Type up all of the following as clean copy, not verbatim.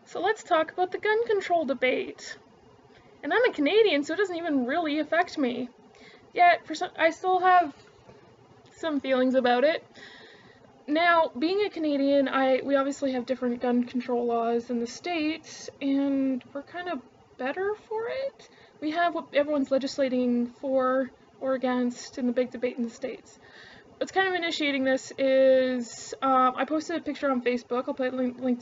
So let's talk about the gun control debate. And I'm a Canadian, so it doesn't even really affect me. Yet, I still have some feelings about it. Now, being a Canadian, we obviously have different gun control laws in the States, and we're kind of better for it. We have what everyone's legislating for or against in the big debate in the States. What's kind of initiating this is I posted a picture on Facebook. I'll put a link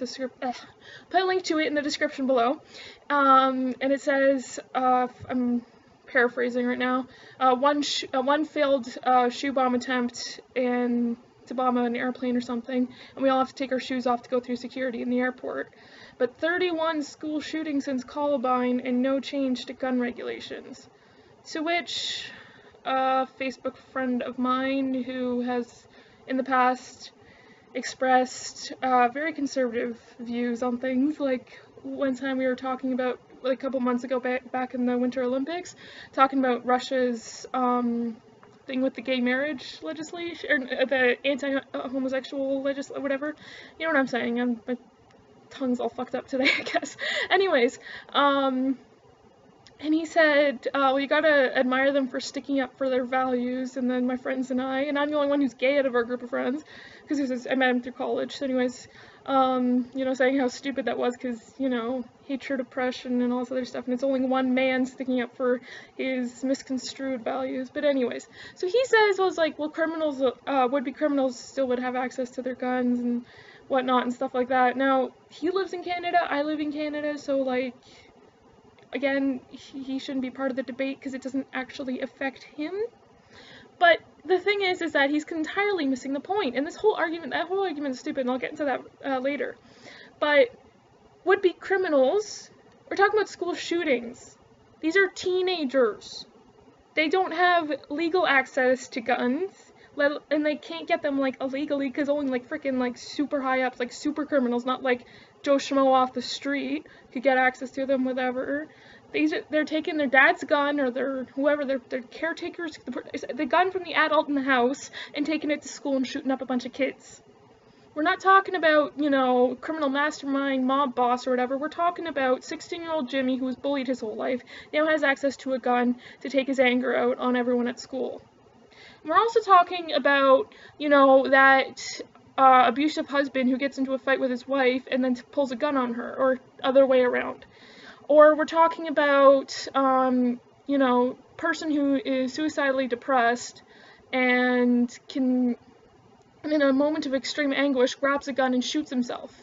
to it in the description below, and it says I'm paraphrasing right now. One failed shoe bomb attempt to bomb an airplane or something, and we all have to take our shoes off to go through security in the airport. But 31 school shootings since Columbine and no change to gun regulations. To which a Facebook friend of mine who has in the past expressed very conservative views on things, like one time we were talking about, like a couple months ago back in the Winter Olympics, talking about Russia's thing with the gay marriage legislation, or the anti-homosexual legislation, whatever. You know what I'm saying? My tongue's all fucked up today, I guess. Anyways, and he said, well, you gotta admire them for sticking up for their values. And then my friends and I'm the only one who's gay out of our group of friends, because I met him through college. So anyways, you know, saying how stupid that was, because, you know, hatred, oppression, and all this other stuff, and it's only one man sticking up for his misconstrued values. But anyways, so he says, well, it's like, well, criminals, would-be criminals still would have access to their guns and whatnot and stuff like that. Now, he lives in Canada, I live in Canada, so, like, again, he shouldn't be part of the debate because it doesn't actually affect him. But the thing is that he's entirely missing the point. And that whole argument is stupid, and I'll get into that later. But would-be criminals, we're talking about school shootings. These are teenagers. They don't have legal access to guns, and they can't get them, like, illegally, because only, like, freaking, like, super high-ups, like, super criminals, not, like, Joe Schmo off the street could get access to them, whatever. They're taking their dad's gun, or their caretakers, the gun from the adult in the house, and taking it to school and shooting up a bunch of kids. We're not talking about, you know, criminal mastermind, mob boss, or whatever. We're talking about 16-year-old Jimmy, who was bullied his whole life, now has access to a gun to take his anger out on everyone at school. We're also talking about, you know, that abusive husband who gets into a fight with his wife and then pulls a gun on her, or other way around. Or we're talking about, you know, person who is suicidally depressed and can, in a moment of extreme anguish, grabs a gun and shoots himself.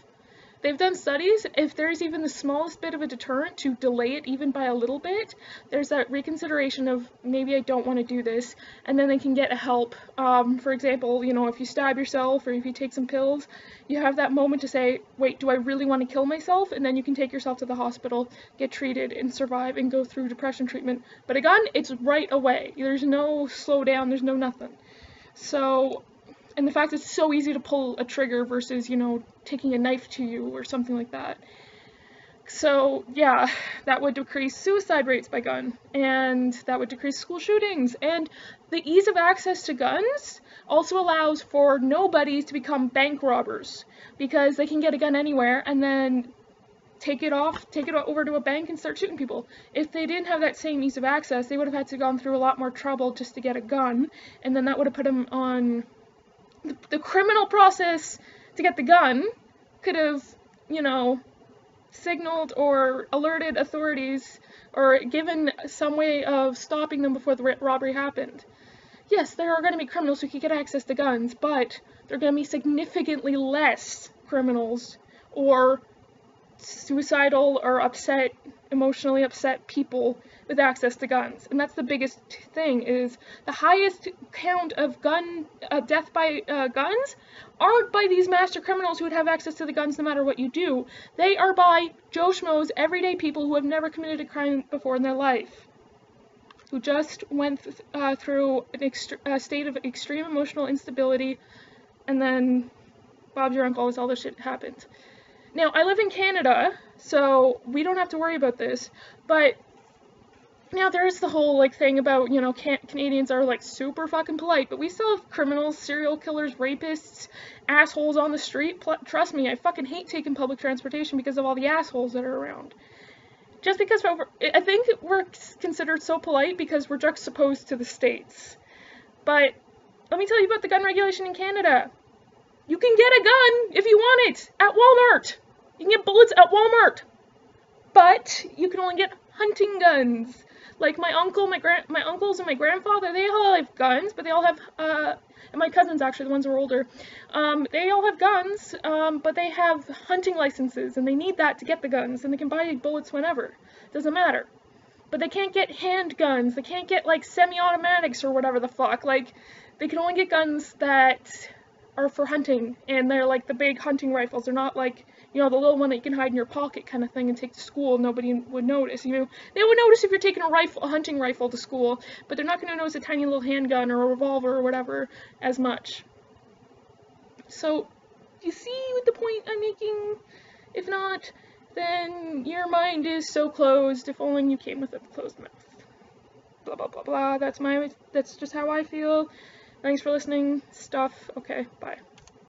They've done studies. If there's even the smallest bit of a deterrent to delay it even by a little bit, there's that reconsideration of, maybe I don't want to do this, and then they can get help. For example, you know, if you stab yourself or if you take some pills, you have that moment to say, wait, do I really want to kill myself? And then you can take yourself to the hospital, get treated, and survive, and go through depression treatment. But a gun, it's right away. There's no slow down, there's no nothing. So, and the fact it's so easy to pull a trigger versus, you know, taking a knife to you or something like that. So, yeah, that would decrease suicide rates by gun, and that would decrease school shootings. And the ease of access to guns also allows for nobodies to become bank robbers, because they can get a gun anywhere and then take it over to a bank and start shooting people. If they didn't have that same ease of access, they would have had to gone through a lot more trouble just to get a gun, and then that would have put them on the criminal process to get the gun. Could have, you know, signaled or alerted authorities or given some way of stopping them before the robbery happened. Yes, there are going to be criminals who can get access to guns, but there are going to be significantly less criminals or suicidal or upset, emotionally upset people with access to guns. And that's the biggest thing, is the highest count of death by guns aren't by these master criminals who would have access to the guns no matter what you do. They are by Joe Schmoes, everyday people who have never committed a crime before in their life, who just went through a state of extreme emotional instability, and then Bob's your uncle, all this shit happened. Now, I live in Canada, so we don't have to worry about this, but Now, there is the whole, like, thing about, you know, Canadians are, like, super fucking polite, but we still have criminals, serial killers, rapists, assholes on the street. Trust me, I fucking hate taking public transportation because of all the assholes that are around. Just because I think we're considered so polite because we're juxtaposed to the States. But let me tell you about the gun regulation in Canada. You can get a gun if you want it at Walmart. You can get bullets at Walmart. But you can only get hunting guns. Like my uncle, my uncles and my grandfather, they all have guns, but they all have, and my cousins actually, the ones who are older, they all have guns, but they have hunting licenses, and they need that to get the guns, and they can buy bullets whenever. Doesn't matter. But they can't get handguns, they can't get, like, semi-automatics or whatever the fuck. Like, they can only get guns that are for hunting, and they're, like, the big hunting rifles. They're not, like, you know, the little one that you can hide in your pocket kind of thing and take to school, and nobody would notice. You know, they would notice if you're taking a hunting rifle to school, but they're not going to notice a tiny little handgun or a revolver or whatever as much. So, you see the point I'm making? If not, then your mind is so closed. If only you came with a closed mouth. Blah, blah, blah, blah. That's just how I feel. Thanks for listening. Stuff. Okay, bye.